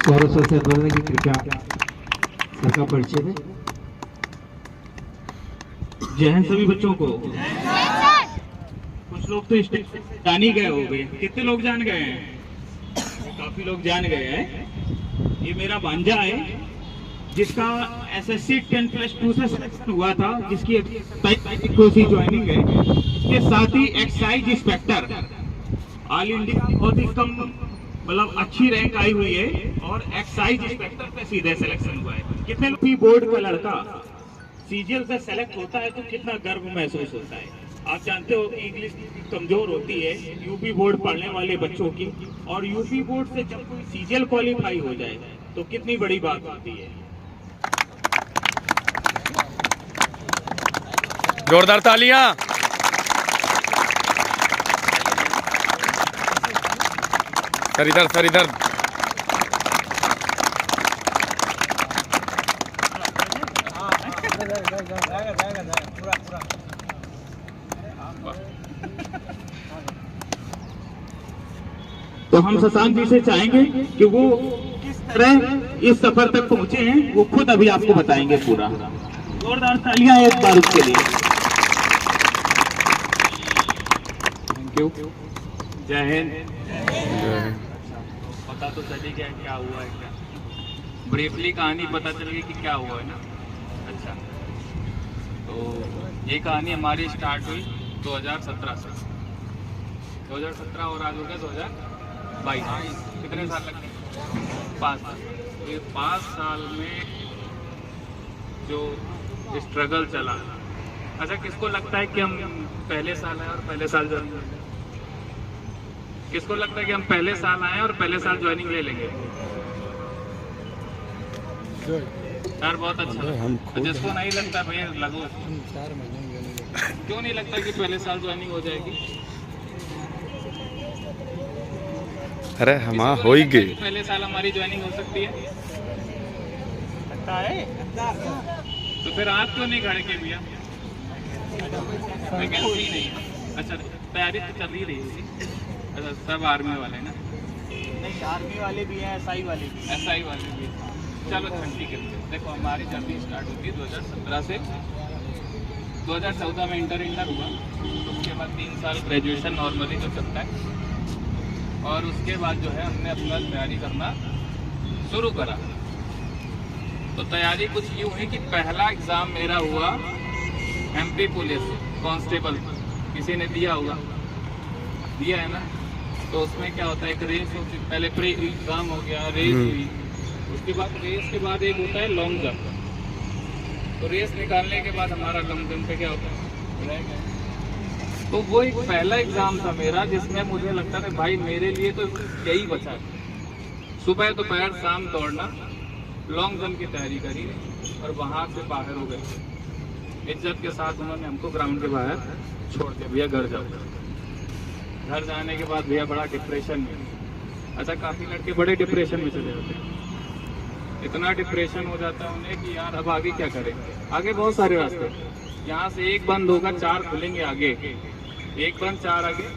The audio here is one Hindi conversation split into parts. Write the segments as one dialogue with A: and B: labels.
A: गौरव सर से बोलने की कृपया सर का परिचय दें। जय हिंद सभी बच्चों को। कुछ लोग तो जान ही गए हो गए। कितने लोग जान गए हैं? काफी लोग जान गए हैं। ये मेरा भांजा है जिसका एसएससी 10+2 से सिलेक्शन हुआ था, जिसकी 27 को सी ज्वाइनिंग है। इसके साथ ही एक्साइज इंस्पेक्टर ऑल इंडिया बहुत ही कम मतलब अच्छी रैंक आई हुई है और एक्साइज इंस्पेक्टर पे सीधे सिलेक्शन हुआ है। कितने लोग बोर्ड का लड़का सीजीएल से सेलेक्ट होता है तो कितना गर्व महसूस होता है। आप जानते हो कि इंग्लिश कमजोर होती है यूपी बोर्ड पढ़ने वाले बच्चों की, और यूपी बोर्ड से जब कोई सीजीएल क्वालिफाई हो जाए तो कितनी बड़ी बात होती है।
B: जोरदार तालियां। सर इधर, सर इधर।
A: तो हम शशांक जी से चाहेंगे कि वो किस तरह इस सफर तक पहुंचे हैं वो खुद अभी आपको बताएंगे पूरा। जोरदार तालियां एक बार उसके लिए। Thank you. जय हिंद।
C: पता तो चली गया क्या हुआ है, क्या ब्रीफली कहानी पता चल गई कि क्या हुआ है ना। अच्छा, तो ये कहानी हमारी स्टार्ट हुई 2017 से। 2017 और आज हो गया 2022। कितने साल लग गए? 5 साल। तो ये 5 साल में जो स्ट्रगल चला। अच्छा, किसको लगता है कि हम पहले साल आए और पहले साल ज्वाइनिंग? किसको लगता है कि हम पहले साल आए और पहले साल ज्वाइनिंग ले लेंगे? यार बहुत अच्छा। जिसको नहीं लगता भैया लगो। क्यों नहीं लगता कि पहले साल ज्वाइनिंग हो जाएगी?
B: अरे हम हो ही गए।
C: पहले साल हमारी ज्वाइनिंग हो सकती है? लगता है। तो फिर आप क्यों नहीं खड़े के भैया? वैकेंसी नहीं। अच्छा, तैयारी तो चल ही रही है। अच्छा, सब आर्मी वाले ना?
D: नहीं, आर्मी वाले भी हैं, एसआई वाले भी।
C: एसआई वाले भी। चलो ठीक है। देखो, हमारी जर्नी स्टार्ट होती है 2017 से। 2014 में इंटर हुआ। उसके बाद 3 साल ग्रेजुएशन नॉर्मली जो चलता है, और उसके बाद जो है हमने अपना तैयारी करना शुरू करा। तो तैयारी कुछ यूँ हुई कि पहला एग्ज़ाम मेरा हुआ एमपी पुलिस कांस्टेबल। किसी ने दिया होगा, दिया है ना? तो उसमें क्या होता है, एक रेस होती है। पहले प्री एग्ज़ाम हो गया, रेस हुई। उसके बाद रेस के बाद एक होता है लॉन्ग जंप। तो रेस निकालने के बाद हमारा लॉन्ग जंप पे क्या होता है, तो वो एक पहला एग्ज़ाम था मेरा जिसमें मुझे लगता था भाई मेरे लिए तो यही बचा है। सुबह दोपहर शाम दौड़ना, लॉन्ग जंप की तैयारी करी और वहाँ से बाहर हो गए। इज्जत के साथ उन्होंने हमको ग्राउंड के बाहर छोड़ दिया, भैया घर जाओ। घर जाने के बाद भैया बड़ा डिप्रेशन में। अच्छा, काफ़ी लड़के बड़े डिप्रेशन में चले जाते हैं। इतना डिप्रेशन हो जाता है उन्हें कि यार अब आगे क्या करें। आगे बहुत सारे रास्ते, यहाँ से एक बंद होगा 4 खुलेंगे आगे, एक बंद 4 आगे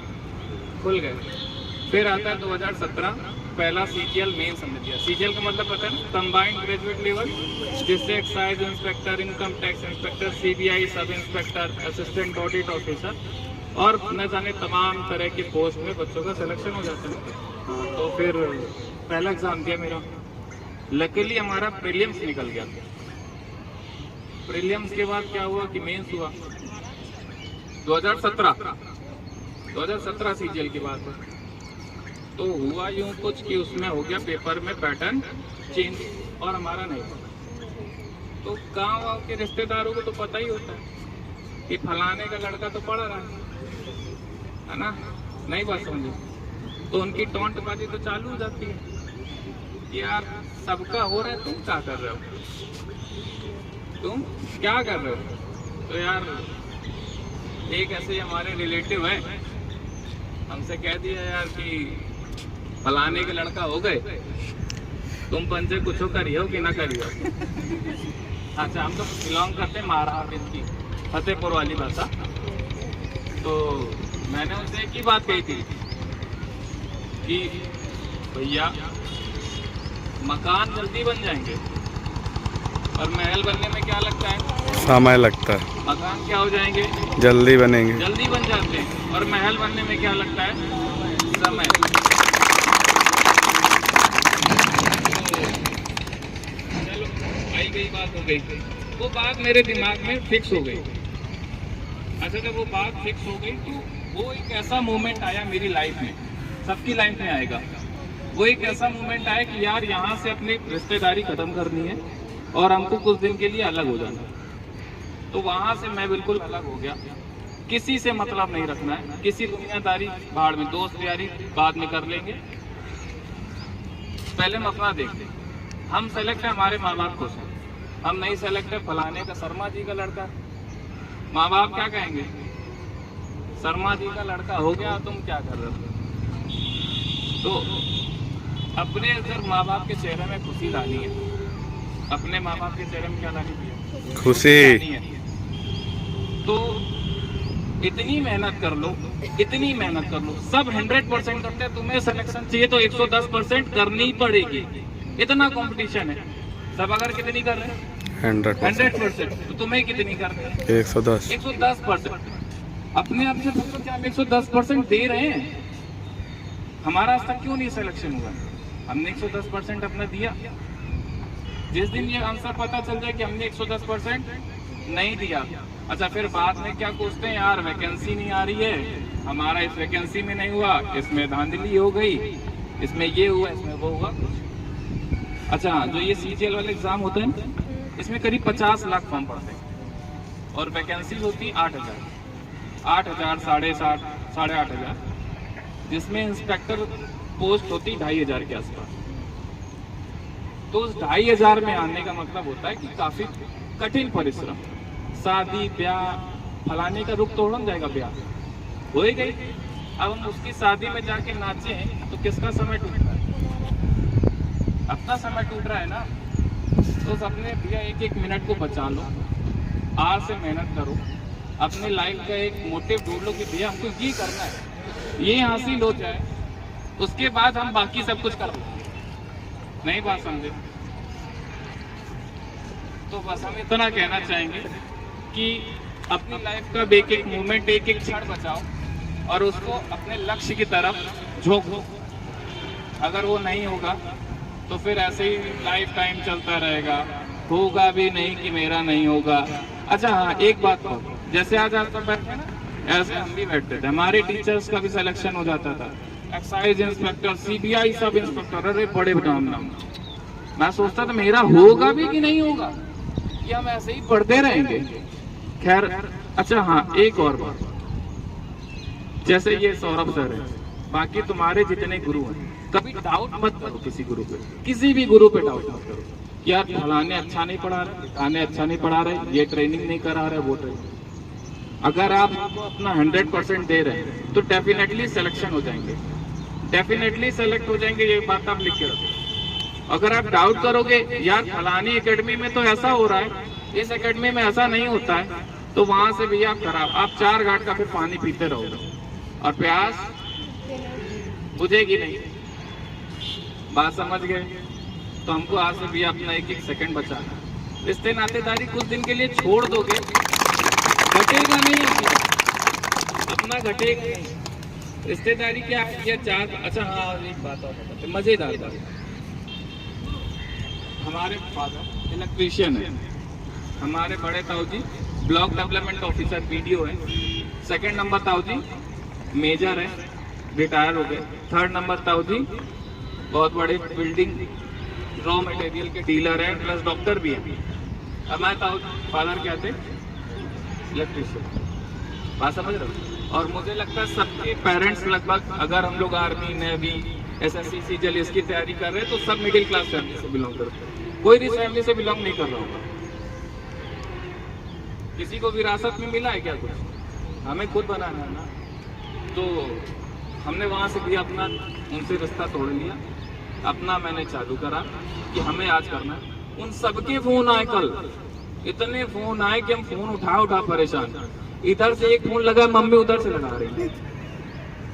C: खुल गए। फिर आता है 2017 पहला सीजीएल मेन समझ दिया। सीजीएल का मतलब पता है ना, कंबाइंड ग्रेजुएट लेवल, जिससे excise inspector, income tax inspector, CBI sub inspector, assistant audit officer और न जाने तमाम तरह के पोस्ट में बच्चों का सिलेक्शन हो जाता है। तो फिर पहला एग्ज़ाम दिया मेरा। लकीली हमारा प्रीलिम्स निकल गया। प्रीलिम्स के बाद क्या हुआ कि मेंस हुआ। 2017 सीजीएल की बात है। तो हुआ यूँ कुछ कि उसमें हो गया पेपर में पैटर्न चेंज और हमारा नहीं। तो गाँव के रिश्तेदारों को तो पता ही होता है कि फलाने का लड़का तो पढ़ रहा है ना, नहीं बात समझे। तो उनकी टोंटबाजी तो चालू हो जाती है कि यार सबका हो रहा है, तुम क्या कर रहे हो, तुम क्या कर रहे हो। तो यार एक ऐसे हमारे रिलेटिव है, हमसे कह दिया यार कि फलाने के लड़का हो गए, तुम पंचे कुछ करियो कि ना करियो। अच्छा, हम तो बिलोंग करते हैं महाराष्ट्र की फतेहपुर वाली भाषा। तो मैंने उनसे एक ही बात कही थी कि भैया मकान जल्दी बन जाएंगे और महल बनने में क्या लगता है?
B: समय लगता है,
C: मकान क्या हो जाएंगे?
B: जल्दी बनेंगे।
C: जल्दी बन जाते हैं। और महल बनने में क्या लगता है? समय। चलो आई गई बात हो गई, वो बात मेरे दिमाग में फिक्स हो गई। अच्छा जब वो बात फिक्स हो गई तो वो एक ऐसा मोमेंट आया मेरी लाइफ में, सबकी लाइफ में आएगा। वो एक ऐसा मोमेंट आया कि यार यहाँ से अपनी रिश्तेदारी खत्म करनी है और हमको कुछ दिन के लिए अलग हो जाना है। तो वहाँ से मैं बिल्कुल अलग हो गया। किसी से मतलब नहीं रखना है, किसी दुनियादारी भाड़ में, दोस्त यारी बाद में कर लेंगे, पहले हम अपना देखते हैं। हम सेलेक्ट है, हमारे माँ बाप खुश हैं। हम नहीं सेलेक्ट है, फलाने का शर्मा जी का लड़का, माँ बाप क्या कहेंगे? शर्मा जी का लड़का हो गया, तुम क्या कर रहे हो? तो अपने अगर माँ बाप के चेहरे में खुशी लानी है, अपने माँ बाप के चेहरे में क्या लानी है?
B: खुशी।
C: है। तो इतनी मेहनत कर लो, इतनी मेहनत कर लो, सब 100% करते हैं। तुम्हें सिलेक्शन चाहिए तो 110% करनी पड़ेगी। इतना कंपटीशन है, सब अगर कितनी कर रहे हैं? 100%। तो तुम्हें कितनी करनी है?
B: 110।
C: 110%। अपने आप से पूछो कि हम 110% दे रहे हैं। हमारा आज तक क्यों नहीं सिलेक्शन हुआ? हमने 110% अपना दिया। जिस दिन ये आंसर पता चल जाए कि हमने 110% नहीं दिया, अच्छा फिर बाद में क्या पूछते हैं? यार वैकेंसी नहीं आ रही है, हमारा इस वैकेंसी में नहीं हुआ, इसमें धांधली हो गई, इसमें ये हुआ, इसमें वो हुआ। अच्छा जो ये CGL वाले एग्जाम होते हैं, इसमें करीब 50 लाख फॉर्म पड़ते हैं और वैकेंसी होती 8,000, 8,000, 7,500, 8,500, जिसमें इंस्पेक्टर पोस्ट होती 2,500 के आसपास। तो उस 2,500 में आने का मतलब होता है कि काफी कठिन परिश्रम, शादी ब्याह, फलाने का रुख तोड़न जाएगा, ब्याह हो ही गई। अब हम उसकी शादी में जाके नाचे तो किसका समय टूट रहा है? अपना समय टूट रहा है ना। तो अपने भैया एक एक मिनट को बचा लो, आज से मेहनत करो, अपने लाइफ का एक मोटिव ढूंढ लो कि भैया हमको ये करना है, ये हासिल हो जाए, उसके बाद हम बाकी सब कुछ कर लेंगे। नहीं बात समझे? तो बस हम इतना कहना चाहेंगे कि अपनी लाइफ का एक एक मोमेंट, एक एक क्षण बचाओ और उसको अपने लक्ष्य की तरफ झोंको। अगर वो नहीं होगा तो फिर ऐसे ही लाइफ टाइम चलता रहेगा, होगा भी नहीं कि मेरा नहीं होगा। अच्छा हाँ एक बात तो, जैसे आज आप सब बैठे ना, ऐसे हम भी बैठते थे, हमारे टीचर्स का भी सिलेक्शन हो जाता था, excise inspector, CBI sub inspector, अरे बड़े नाम। मैं सोचता था मेरा होगा भी कि नहीं होगा, कि हम ऐसे ही पढ़ते रहेंगे। खैर अच्छा हाँ एक और बात, जैसे ये सौरभ सर है, बाकी तुम्हारे जितने गुरु हैं, कभी डाउट मत करो किसी गुरु पे, किसी भी गुरु पे डाउट मत करो कि यार फलाने अच्छा नहीं पढ़ा रहे, फलाने अच्छा नहीं पढ़ा रहे, ये ट्रेनिंग नहीं करा रहे, वो ट्रेनिंग। अगर आप अपना 100% दे रहे हैं तो डेफिनेटली सिलेक्शन हो जाएंगे, डेफिनेटली सेलेक्ट हो जाएंगे, ये बात आप लिख के रखो। अगर आप डाउट करोगे यार फलानी एकेडमी में तो ऐसा हो रहा है, इस एकेडमी में ऐसा नहीं होता है, तो वहां से भी आप खराब, आप 4 घाट का फिर पानी पीते रहोगे और प्यास बुझेगी नहीं। बात समझ गए? तो हमको आज से भी अपना एक एक सेकंड बचाना। रिश्ते नातेदारी कुछ दिन के लिए छोड़ दोगे, घटेगा नहीं, अपना घटेगा नहीं। रिश्तेदारी क्या है? ये 4। अच्छा हाँ एक बात और मजेदार बात, हमारे फादर इलेक्ट्रीशियन है, हमारे बड़े ताऊ जी ब्लॉक डेवलपमेंट ऑफिसर BDO है, सेकंड नंबर ताऊ जी मेजर है, रिटायर हो गए, थर्ड नंबर ताऊ जी बहुत बड़े बिल्डिंग रॉ मटेरियल के डीलर हैं, प्लस डॉक्टर भी हैं। हमारे ताऊ फादर क्या थे? इलेक्ट्रीशियन। बात समझ रहे हो? और मुझे लगता है सबके पेरेंट्स लगभग, अगर हम लोग आर्मी, नेवी, SSC, CGL इसकी तैयारी कर रहे हैं तो सब मिडिल क्लास फैमिली से बिलोंग करते हैं, कोई रिच फैमिली से बिलोंग नहीं कर रहा होगा। किसी को विरासत में मिला है क्या कुछ? हमें खुद बनाना है ना। तो हमने वहाँ से भी अपना उनसे रिश्ता तोड़ लिया, अपना मैंने चालू करा कि हमें आज करना है। उन सबके फोन आए कल, इतने फोन आए कि हम फोन उठा परेशान। इधर से एक फोन लगा, मम्मी उधर से लगा रही है,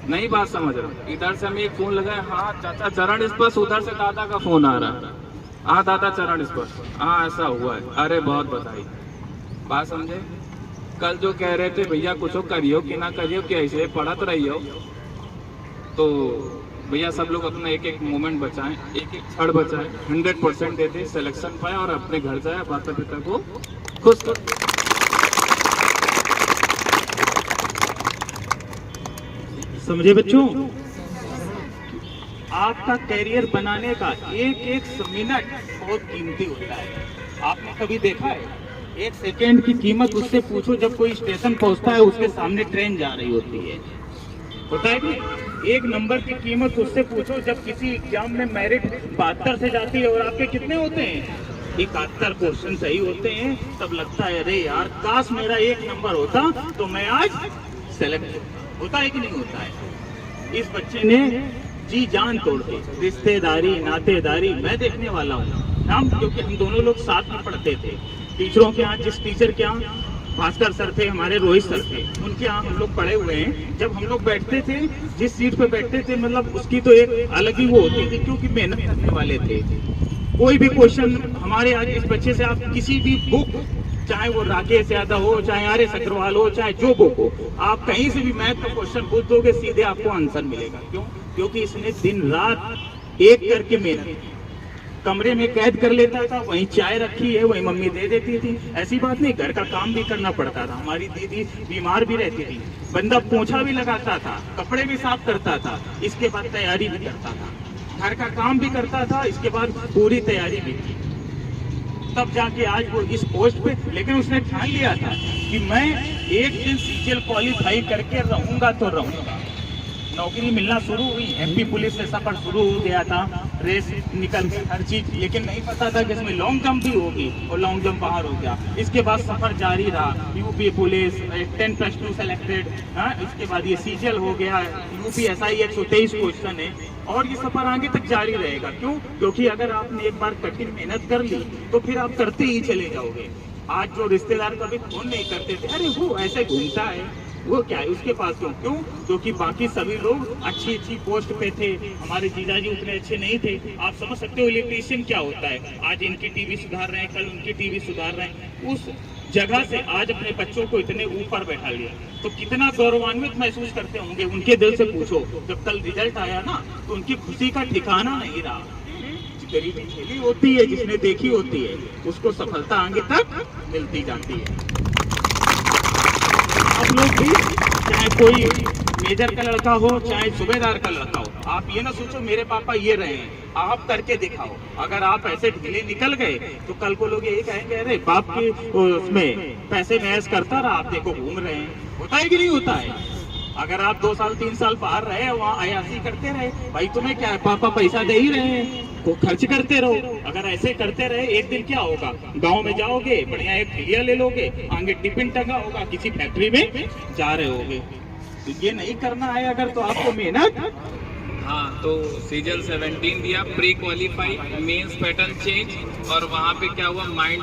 C: नहीं बात समझ रहा। इधर से हमें एक फोन लगा है, हाँ चाचा चरण स्पर्श, उधर से दादा का फोन आ रहा है, हाँ दादा चरण स्पर्श, हाँ ऐसा हुआ है, अरे बहुत बधाई। बात समझे? कल जो कह रहे थे भैया कुछ करियो कि ना करियो कि ऐसे पढ़त रहियो, तो भैया सब लोग अपना एक एक मोमेंट बचाएं, एक एक क्षण बचाएं, 100% देते, सिलेक्शन पाए और अपने घर जाए, माता पिता को खुश कर।
A: समझे बच्चों? आपका कैरियर बनाने का एक एक मिनट बहुत कीमती होता है। आपने कभी देखा है? एक सेकेंड की कीमत उससे पूछो जब कोई स्टेशन पहुंचता है, उसके सामने ट्रेन जा रही होती है, होता है कि एक नंबर की कीमत उससे पूछो जब किसी एग्जाम में मेरिट 72 से जाती है और आपके कितने होते हैं, 71 क्वेश्चन सही होते हैं, तब लगता है अरे यार काश मेरा एक नंबर होता तो मैं आज सेलेक्ट होता है कि नहीं होता है। इस बच्चे ने जी जान तोड़ के रिश्तेदारी नातेदारी मैं देखने वाला हूँ हम, क्योंकि हम दोनों लोग साथ में पढ़ते थे। टीचरों के यहाँ, जिस टीचर के यहाँ भास्कर सर थे, हमारे रोहित सर थे, उनके यहाँ हम लोग पढ़े हुए हैं। जब हम लोग बैठते थे, जिस सीट पे बैठते थे, मतलब उसकी तो एक अलग ही वो होती थी, क्योंकि मेहनत करने वाले थे। कोई भी क्वेश्चन हमारे आज इस बच्चे से आप किसी भी बुक, चाहे वो राकेश यादव हो, चाहे आर एस अग्रवाल हो, चाहे जो बुक हो, आप कहीं से भी मैथ का क्वेश्चन पूछ दोगे, सीधे आपको आंसर मिलेगा। क्यों? क्योंकि इसने दिन रात एक करके मेहनत की। कमरे में कैद कर लेता था, वहीं चाय रखी है वहीं मम्मी दे देती थी, ऐसी बात नहीं, घर का काम भी करना पड़ता था। हमारी दीदी बीमार भी रहती थी, बंदा पोछा भी लगाता था, कपड़े भी साफ करता था, इसके बाद तैयारी भी करता था, घर का काम भी करता था, इसके बाद पूरी तैयारी भी की, तब जाके आज वो इस पोस्ट पे। लेकिन उसने ठान लिया था कि मैं एक दिन सीजीएल क्वालिफाई करके रहूंगा तो रहूंगा। नौकरी मिलना शुरू हुई, एमपी पुलिस से सफर शुरू हो गया था, रेस निकल गई हर चीज, लेकिन नहीं पता था कि इसमें लॉन्ग जंप भी होगी, और लॉन्ग जंप बाहर हो गया। इसके बाद सफर जारी रहा, यूपी पुलिस 10+2 सेलेक्टेड, इसके बाद ये सीजीएल हो गया, यूपी एसआई 123 क्वेश्चन है, और ये सफर आगे तक जारी रहेगा। क्यों? क्योंकि अगर आपने एक बार कठिन मेहनत कर ली तो फिर आप करते ही चले जाओगे। आज जो रिश्तेदार कभी फोन नहीं करते थे, अरे वो ऐसे घूमता है, वो क्या है उसके पास, क्यों? क्योंकि बाकी सभी लोग अच्छी अच्छी पोस्ट पे थे, हमारे जीजाजी उतने अच्छे नहीं थे। आप समझ सकते हो इलेक्ट्रीशियन क्या होता है, आज इनकी टीवी सुधार रहे हैं, कल उनकी टीवी सुधार रहे हैं। उस जगह से आज अपने बच्चों को इतने ऊपर बैठा लिया, तो कितना गौरवान्वित महसूस करते होंगे। उनके दिल से पूछो, जब कल रिजल्ट आया ना, तो उनकी खुशी का ठिकाना नहीं रहा। गरीबी झेली होती है, जिसने देखी होती है, उसको सफलता आगे तक मिलती जाती है। आप लोग भी, चाहे कोई मेजर का लड़का हो, चाहे सूबेदार का लड़का हो, आप ये ना सोचो मेरे पापा ये रहे हैं, आप करके दिखाओ। अगर आप ऐसे ढीले निकल गए तो कल को लोग यही कहेंगे, अरे बाप के उसमें पैसे में ऐश करता रहा, आप देखो घूम रहे हैं। होता है कि नहीं होता है? अगर आप 2 साल 3 साल बाहर रहे, वहाँ अयासी करते रहे, भाई तुम्हें क्या है, पापा पैसा दे ही रहे हैं, को खर्च करते रहो। अगर ऐसे करते रहे, एक दिन क्या होगा, गांव में जाओगे, बढ़िया एक ठेलिया ले लोगे, आगे टिफिन टंगा होगा, किसी फैक्ट्री में जा रहे होगे। तो ये नहीं करना है अगर, तो आपको मेहनत।
C: हाँ, तो सीजीएल 17 दिया, pre qualify, mains pattern change, और वहाँ पे क्या हुआ, माइंड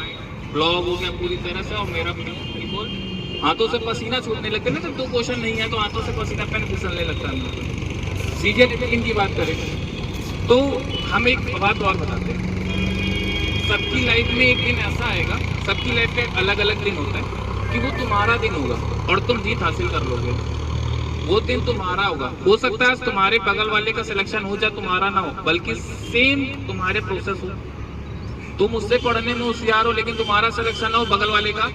C: ब्लॉक हो गया पूरी तरह से, और मेरा बिल्कुल हाथों से पसीना छूटने लगता है ना, जब 2 क्वेश्चन नहीं है तो हाथों से पसीना पेन फिसलने लगता है। सीजीएल 18 की बात करें तो हम एक बात और बताते हैं, सबकी लाइफ में एक दिन ऐसा आएगा, सबकी लाइफ का अलग अलग दिन होता है, कि वो तुम्हारा दिन होगा और तुम जीत हासिल कर लोगे। वो दिन तुम्हारा होगा, हो सकता है तुम्हारे बगल वाले का सिलेक्शन हो जाए, तुम्हारा ना हो, बल्कि सेम तुम्हारे प्रोसेस हो, तुम उससे पढ़ने में होशियार हो लेकिन तुम्हारा सिलेक्शन ना हो, बगल वाले का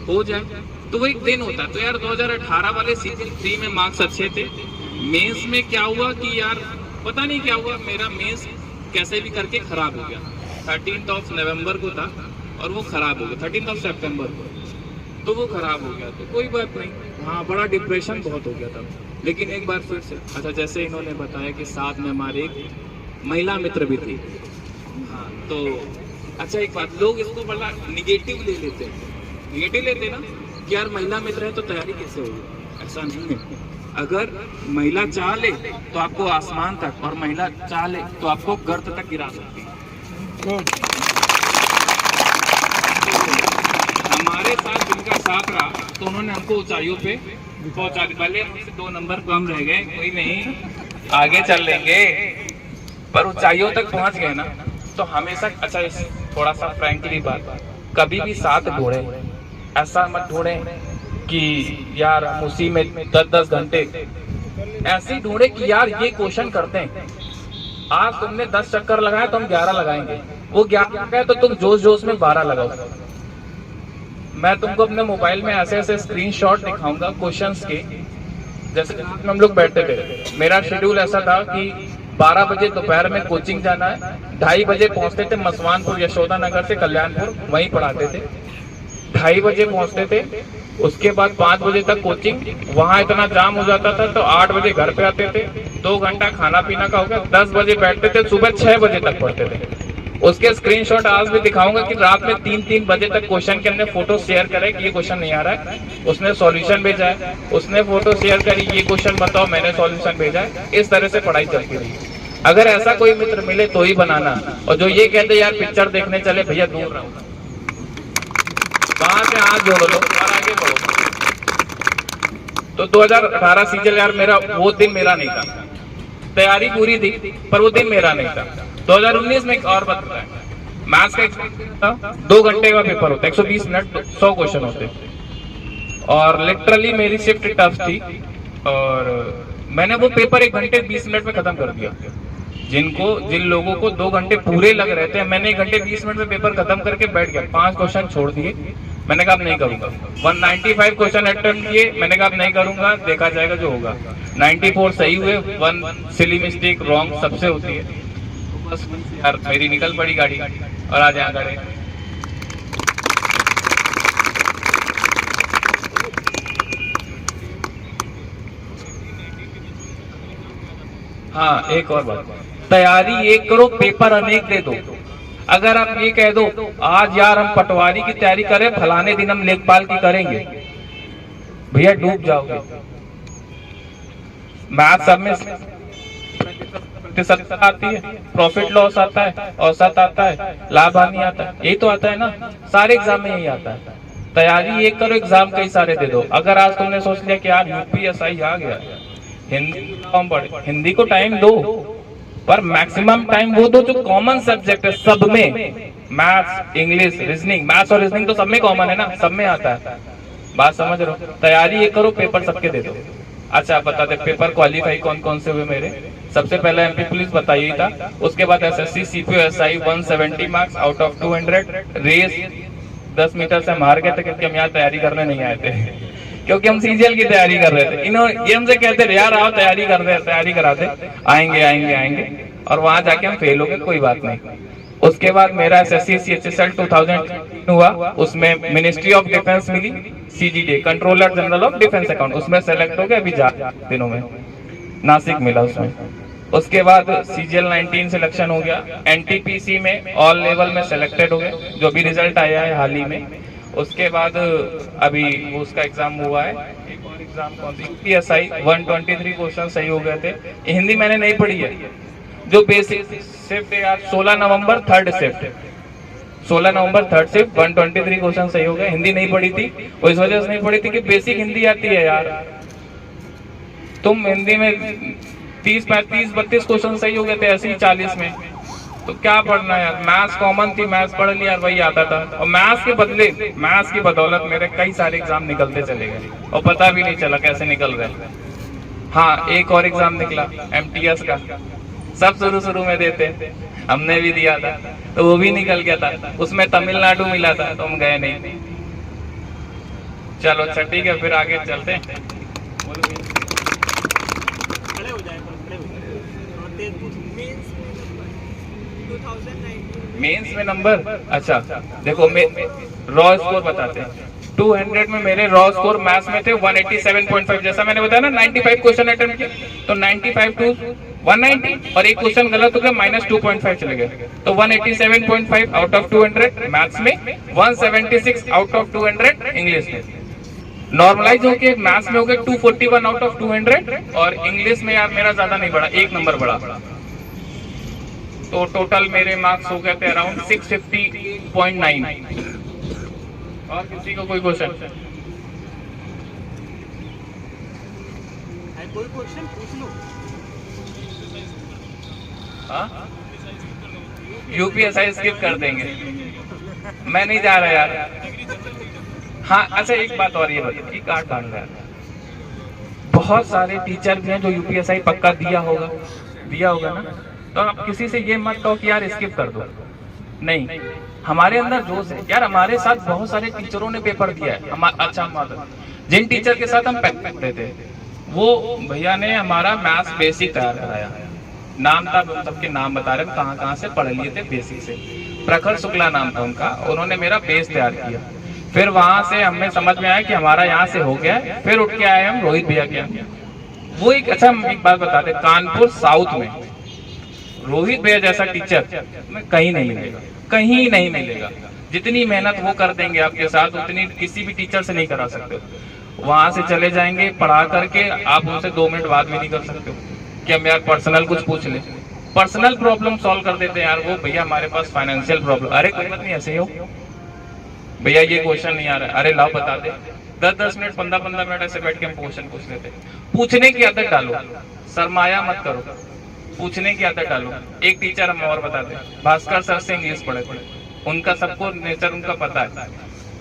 C: हो जाए, तो वो एक दिन होता है। तो यार 2018 वाले सीजन 3 में मार्क्स अच्छे थे, मेंस में क्या हुआ कि यार पता नहीं क्या हुआ, मेरा मेंस कैसे भी करके खराब हो गया। 13 नवंबर को था और वो खराब हो गया, 13 सितंबर को, तो वो खराब हो गया। तो कोई बात नहीं, हाँ बड़ा डिप्रेशन बहुत हो गया था, लेकिन एक बार फिर से, अच्छा जैसे इन्होंने बताया कि साथ में हमारे एक महिला मित्र भी थी, हाँ तो अच्छा एक बात, लोग इसको बड़ा निगेटिव ले लेते हैं, निगेटिव लेते ना कि यार महिला मित्र है तो तैयारी कैसे होगी। ऐसा नहीं है, अगर महिला चाह ले तो आपको आसमान तक, और महिला चाह ले तो आपको गर्त तक गिरा सकती है। हमारे साथ जिनका साथ रहा तो उन्होंने हमको ऊंचाइयों पे पहुंचा दी, भले मुझसे 2 नंबर कम रह गए, कोई नहीं, आगे चल लेंगे, पर ऊंचाइयों तक पहुंच गए ना तो हमेशा। अच्छा थोड़ा सा फ्रैंकली बात, कभी भी साथ ढूंढे, ऐसा मत ढूंढे कि यार हम उसी में 10-10 घंटे, ऐसे ही ढूंढे कि यार ये क्वेश्चन करते हैं, आज तुमने 10 चक्कर लगाए तो हम 11 लगाएंगे, वो 11 लगाए तो तुम जोश जोश में 12 लगाओ। मैं तुमको अपने मोबाइल में ऐसे ऐसे स्क्रीनशॉट दिखाऊंगा क्वेश्चंस के, जैसे हम लोग बैठे थे, मेरा शेड्यूल ऐसा था कि 12 बजे दोपहर में कोचिंग जाना है, 2:30 बजे पहुंचते थे मसवानपुर यशोदा नगर से कल्याणपुर, वहीं पढ़ाते थे, 2:30 बजे पहुंचते थे, उसके बाद 5 बजे तक कोचिंग, वहां इतना जाम हो जाता था तो 8 बजे घर पे आते थे, 2 घंटा खाना पीना का हो गया, 10 बजे बैठते थे, सुबह 6 बजे तक पढ़ते थे। उसके स्क्रीनशॉट आज भी दिखाऊंगा कि रात में 3-3 बजे तक क्वेश्चन के हमने फोटो शेयर करे कि ये क्वेश्चन नहीं आ रहा है, उसने सॉल्यूशन भेजा है, उसने फोटो शेयर करी, ये क्वेश्चन बताओ, मैंने सॉल्यूशन भेजा है, इस तरह से पढ़ाई चलती रही। अगर ऐसा कोई मित्र मिले तो ही बनाना, और जो ये कहते यार पिक्चर देखने चले, भैया दूर रहो, वहां से हाथ जोड़ लो और आगे बढ़ो। तो 2018 सीजन यार मेरा वो दिन मेरा नहीं था, तैयारी पूरी थी पर वो दिन मेरा नहीं था। 2019 में एक और बात है, मैथ्स का एग्जाम था, 2 घंटे का पेपर होता है, 120 मिनट 100 क्वेश्चन होते, और लिटरली मेरी शिफ्ट टफ थी और मैंने वो पेपर 1 घंटे 20 मिनट में खत्म कर दिया। जिन लोगों को 2 घंटे पूरे लग रहे थे, मैंने 1 घंटे 20 मिनट में पेपर खत्म करके बैठ गया, 5 क्वेश्चन छोड़ दिए, मैंने कहा अब नहीं करूंगा। 195 क्वेश्चन अटेम्प्ट किए, मैंने कहा अब नहीं करूंगा, देखा जाएगा जो होगा। 94 सही हुए, 1 सिली मिस्टेक रॉन्ग सबसे होती है, बस यार मेरी निकल पड़ी गाड़ी और आज यहाँ खड़े। हाँ एक और बात, तैयारी एक करो, पेपर अनेक दे दो। अगर आप ये कह दो आज यार हम पटवारी की तैयारी करें, फलाने दिन हम लेखपाल की करेंगे, भैया डूब जाओगे। मैथ सब में प्रतिशत आती है, प्रॉफिट लॉस आता है, औसत आता है, लाभ हानि आता है, यही तो आता है ना, सारे एग्जाम में यही आता है। तैयारी एक करो, एग्जाम कई सारे दे दो। अगर आज तुमने सोच लिया कि यार यूपीएसआई आ गया, हिंदी को टाइम दो, पर मैक्सिमम टाइम वो दो जो कॉमन सब्जेक्ट है सब में, मैथ्स, इंग्लिश, रीजनिंग। मैथ्स और रीजनिंग तो सब में कॉमन है ना, सब में आता है, बात समझ रहे हो। तैयारी एक करो, पेपर सबके दे दो। अच्छा बता दे पेपर क्वालिफाई कौन कौन से हुए मेरे। सबसे पहले एमपी पुलिस बताइए था, उसके बाद SSC CPO SI 170 marks out of 200। Race 10 meter से हम हार गए थे क्योंकि हम यहाँ तैयारी करने नहीं आए थे, क्योंकि हम सीजीएल की तैयारी कर रहे थे। इन्होंने ये हमसे कहते थे यार आओ तैयारी कर दे, तैयारी कराते, आएंगे आएंगे आएंगे, और वहां जाके हम फेल हो गए, कोई बात नहीं। उसके बाद मेरा एसएससी सीएचएसएल 2000 हुआ, उसमें मिनिस्ट्री ऑफ डिफेंस मिली, CGD controller general of defence account, उसमें सेलेक्ट हो गए अभी दिनों में, नासिक मिला उसमें। उसके बाद सीजीएल 19 सिलेक्शन हो गया, एनटीपीसी में ऑल लेवल में सिलेक्टेड हो गए, जो भी रिजल्ट आया है हाल ही में। उसके बाद अभी उसका एग्जाम हुआ है, एक और एग्जाम कौन सी, यूपीएसआई 123 क्वेश्चन सही हो गए थे। हिंदी मैंने नहीं पढ़ी है, जो बेसिक शिफ्ट यार 16 नवंबर 3rd शिफ्ट, 16 नवंबर 3rd शिफ्ट 123 क्वेश्चन सही हो गए। हिंदी नहीं पढ़ी थी, वो इस वजह से नहीं पढ़ी थी कि बेसिक हिंदी आती है यार, तुम हिंदी में 30-32 क्वेश्चन सही हो गए थे, ऐसे ही 40 में, तो क्या पढ़ना यार। मैथ्स कॉमन थी, मैथ्स पढ़ लिया, वही आता था। और मैथ्स के बदले, मैथ्स की बदौलत मेरे कई सारे एग्जाम निकलते चले गए और पता भी नहीं चला कैसे निकल गए। हाँ एक और एग्जाम निकला एमटीएस का, सब शुरू में देते, हमने भी दिया था, तो वो भी निकल गया था, उसमें तमिलनाडु मिला था तो हम गए नहीं। चलो अच्छा ठीक है, फिर आगे चलते हैं।
D: खड़े हो जाए, खड़े हो जाए। और तेज पूछ,
C: मेंस में नंबर, अच्छा देखो रॉ स्कोर बताते हैं। 200 में मेरे रॉ स्कोर मैथ्स में थे 187.5, जैसा मैंने बताया ना 95 क्वेश्चन अटेम्प्ट किए, तो 95 टू 190, और एक क्वेश्चन गलत हो गया -2.5 चले गए, तो 187.5 आउट ऑफ 200 मैथ्स में, 176 आउट ऑफ 200 इंग्लिश में। नॉर्मलाइज होके मैथ्स में हो गए 241 आउट ऑफ 200, और इंग्लिश में यार मेरा ज्यादा नहीं बढ़ा, 1 नंबर बढ़ा, तो टोटल मेरे मार्क्स हो गए थे अराउंड 650.9। और किसी को कोई क्वेश्चन?
D: कोई क्वेश्चन पूछ लो।
C: हाँ यूपीएसआई स्किप कर देंगे, मैं नहीं जा रहा यार। हाँ अच्छा एक बात और ये बताओ कि कार्ड डाल रहा है, बहुत सारे टीचर भी हैं जो यूपीएसआई पक्का दिया होगा ना, तो आप किसी से ये मत कहो कि यार स्किप कर दो, नहीं हमारे अंदर जोश है यार। हमारे साथ बहुत सारे टीचरों ने पेपर दिया है। अच्छा जिन टीचर के साथ हम पढ़ते थे वो भैया ने हमारा मैथ्स बेसिक तैयार कराया, नाम था सबके नाम बता रहे कहाँ कहाँ से पढ़ लिए थे बेसिक से। प्रखर शुक्ला नाम था उनका, उन्होंने मेरा बेस तैयार किया। फिर वहां से हमें समझ में आया कि हमारा यहाँ से हो गया, फिर उठ के आए हम रोहित भैया के यहाँ। वो एक अच्छा एक बात बता दे, कानपुर साउथ में रोहित भैया जैसा टीचर में कहीं नहीं मिलेगा, कहीं नहीं मिलेगा। जितनी मेहनत वो कर देंगे आपके साथ उतनी किसी भी टीचर से नहीं करा सकते। वहां से चले जाएंगे पढ़ा करके, आप उनसे 2 मिनट बात भी नहीं कर सकते हो कि हम यार पर्सनल कुछ पूछ ले। पर्सनल प्रॉब्लम सॉल्व कर देते हैं यार वो भैया, हमारे पास फाइनेंशियल प्रॉब्लम, अरे कोई बात नहीं ऐसे ही हो भैया ये क्वेश्चन नहीं आ रहा है, अरे लाओ बता दे। 10-10 मिनट 15-15 मिनट ऐसे बैठ के हम क्वेश्चन पूछ लेते। पूछने की आदत डालो, सरमाया मत करो, पूछने की आदत डालो। एक टीचर हम और बता दें, भास्कर सर से इंग्लिश पढ़े थे, उनका सबको नेचर उनका पता है।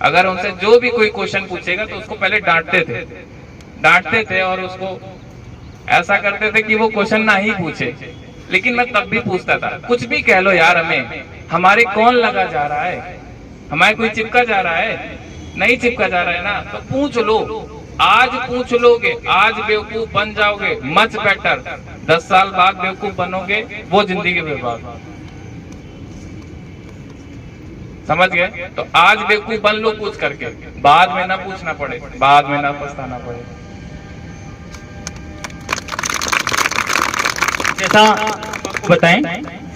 C: अगर उनसे जो भी कोई क्वेश्चन पूछेगा तो उसको पहले डांटते थे और उसको ऐसा करते थे कि वो क्वेश्चन ना ही पूछे। लेकिन मैं तब भी पूछता था, कुछ भी कह लो यार, हमारे कौन लगा जा रहा है, हमारे कोई चिपका जा रहा है, नहीं चिपका जा रहा है ना, तो पूछ लो। आज पूछ लोगे, आज बेवकूफ बन जाओगे, मच बेटर 10 साल बाद बेवकूफ बनोगे, वो जिंदगी बर्बाद। समझ गए? तो आज बेवकूफ बन लो पूछ करके, बाद में ना पूछना पड़े, बाद में ना पछताना पड़े।
A: जैसा आपको बताएं,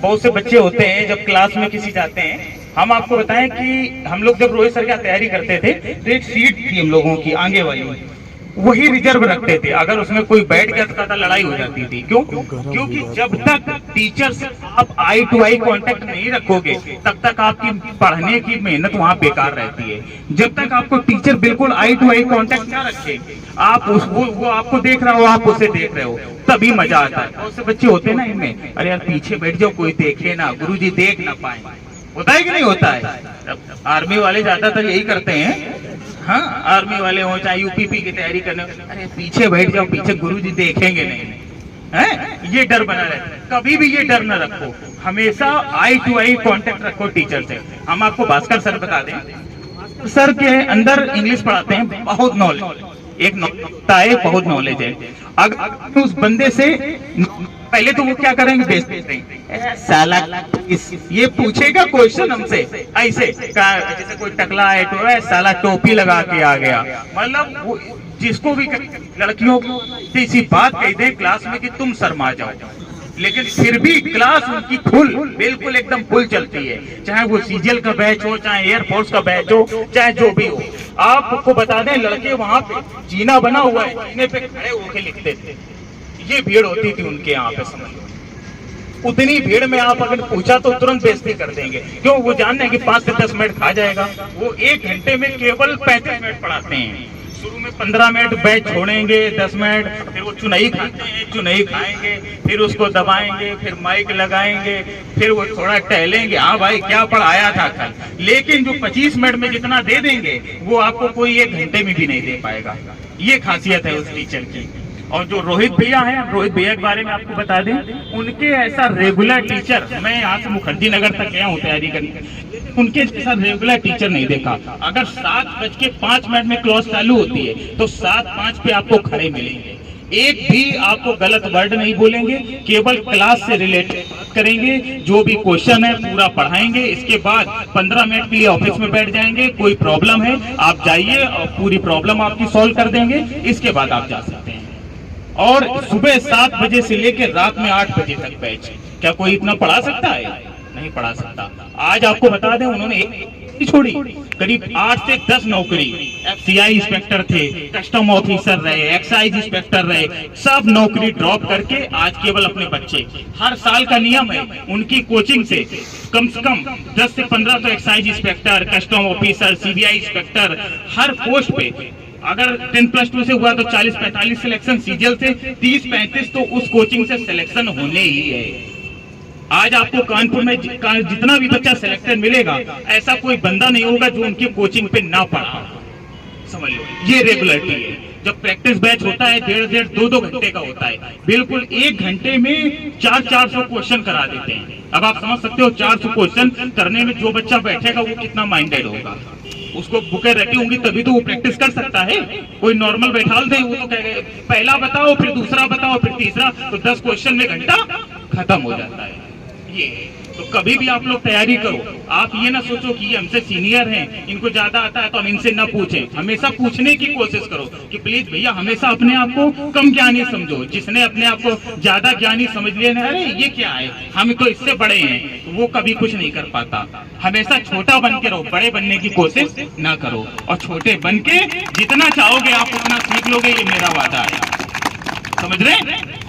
A: बहुत से बच्चे होते हैं जब क्लास में किसी जाते हैं, हम आपको बताएं कि हम लोग जब रोहित सर की तैयारी करते थे तो एक सीट थी हम लोगों की आगे वाली, वही रिजर्व रखते थे। अगर उसमें कोई बैठ गया तो लड़ाई हो जाती थी। क्यों? क्योंकि जब तक टीचर से आप आई टू आई कांटेक्ट नहीं रखोगे तब तक आपकी पढ़ने की मेहनत वहां बेकार रहती है। जब तक आपको टीचर बिल्कुल आई टू आई कांटेक्ट ना रखे, आप वो आपको देख रहा हो, आप उसे देख रहे हो, तभी मजा आता है। बहुत से बच्चे होते हैं ना इनमें, अरे यार पीछे बैठ जाओ, कोई देखे ना, गुरुजी देख ना पाए। होता है कि नहीं होता है? आर्मी वाले ज्यादातर यही करते हैं। हाँ, आर्मी वाले हो चाहे यूपीपी की तैयारी करने, अरे पीछे बैठ जाओ, पीछे गुरुजी देखेंगे नहीं, है ये डर बना रहता है। कभी भी ये डर न रखो, हमेशा आई टू आई कांटेक्ट रखो टीचर से। हम आपको भास्कर सर बता दें, सर के अंदर इंग्लिश पढ़ाते हैं, बहुत नॉलेज, एक बहुत नॉलेज है। अगर उस बंदे से पहले तो वो क्या करेंगे, बेइज्जती साला ये पूछेगा क्वेश्चन हमसे ऐसे, जैसे कोई टकला है तो साला टोपी लगा के आ गया। मतलब वो जिसको भी लड़कियों को इसी बात कह दे क्लास में कि तुम शर्मा जाओ, लेकिन फिर भी क्लास उनकी फुल, बिल्कुल एकदम फुल चलती है। चाहे वो सीजीएल का बैच हो, चाहे एयरफोर्स का बैच हो, चाहे जो भी हो। आपको बता दें, लड़के वहां पे जीना बना हुआ है, जीने पे खड़े होके लिखते थे। ये भीड़ होती थी उनके यहाँ पे, समझ। उतनी भीड़ में आप अगर पूछा तो तुरंत बेइज्जती कर देंगे। क्यों? वो जानते हैं कि 5 से 10 मिनट खा जाएगा। वो 1 घंटे में केवल 35 मिनट पढ़ाते हैं। शुरू में 15 मिनट बैच छोड़ेंगे, 10 मिनट, फिर वो चुनई खाते हैं, चुनई खाएंगे, फिर उसको दबाएंगे, फिर माइक लगाएंगे, फिर वो थोड़ा टहलेंगे, हाँ भाई क्या पढ़ाया था कल। लेकिन जो 25 मिनट में जितना दे देंगे वो आपको कोई 1 घंटे में भी नहीं दे पाएगा। ये खासियत है उस टीचर की। और जो रोहित भैया हैं, रोहित भैया के बारे में आपको बता दें, उनके ऐसा रेगुलर टीचर, मैं यहाँ से मुखर्जी नगर तक गया हूँ तैयारी करने, उनके जैसा रेगुलर टीचर नहीं देखा। अगर 7:05 में क्लास चालू होती है तो 7:05 पे आपको खड़े मिलेंगे। एक भी आपको गलत वर्ड नहीं बोलेंगे, केवल क्लास से रिलेटेड करेंगे। जो भी क्वेश्चन है पूरा पढ़ाएंगे। इसके बाद 15 मिनट के लिए ऑफिस में बैठ जाएंगे। कोई प्रॉब्लम है आप जाइए और पूरी प्रॉब्लम आपकी सॉल्व कर देंगे। इसके बाद आप जा सकते हैं। और सुबह 7 बजे से लेकर रात में 8 बजे तक बैच। क्या कोई इतना पढ़ा सकता है? नहीं पढ़ा सकता। आज आपको बता दें, उन्होंने एक छोड़ी, करीब 8 से 10 नौकरी, एफसीआई इंस्पेक्टर थे, कस्टम ऑफिसर रहे, एक्साइज इंस्पेक्टर रहे, सब नौकरी ड्रॉप करके आज केवल अपने बच्चे, हर साल का नियम है उनकी कोचिंग से कम 10 से 15 तो excise inspector, custom officer, CBI inspector, हर पोस्ट पे अगर 10+2 से हुआ तो 40-45 सिलेक्शन, सीजीएल से 30-35 तो उस कोचिंग से सिलेक्शन होने ही है। आज आपको कानपुर में जितना भी बच्चा सिलेक्टेड मिलेगा, ऐसा कोई बंदा नहीं होगा जो उनकी कोचिंग पे ना पढ़ा, समझ लो, ये रेगुलरिटी है। जब प्रैक्टिस बैच होता है 1.5 2 घंटे का होता है, बिल्कुल 1 घंटे में 400 क्वेश्चन करा देते हैं। अब आप समझ सकते हो 400 क्वेश्चन करने में जो बच्चा बैठेगा वो कितना माइंडेड होगा। उसको बुकें रखी होंगी तभी तो वो प्रैक्टिस कर सकता है। कोई नॉर्मल बैठाल दे, वो तो कहेगा पहला बताओ, फिर दूसरा बताओ, फिर तीसरा, तो 10 क्वेश्चन में घंटा खत्म हो जाता है। ये तो कभी भी आप लोग तैयारी करो, आप ये ना सोचो कि ये हमसे सीनियर हैं, इनको ज्यादा आता है तो हम इनसे ना पूछें। हमेशा पूछने की कोशिश करो कि प्लीज भैया हमेशा अपने आप को कम ज्ञानी समझो। जिसने अपने आप को ज्यादा ज्ञानी समझ लिया ना, अरे ये क्या है, हम तो इससे बड़े हैं, तो वो कभी कुछ नहीं कर पाता। हमेशा छोटा बन के रहो, बड़े बनने की कोशिश ना करो, और छोटे बन के जितना चाहोगे आप उतना सीख लोगे, ये मेरा वादा है, समझ रहे हैं?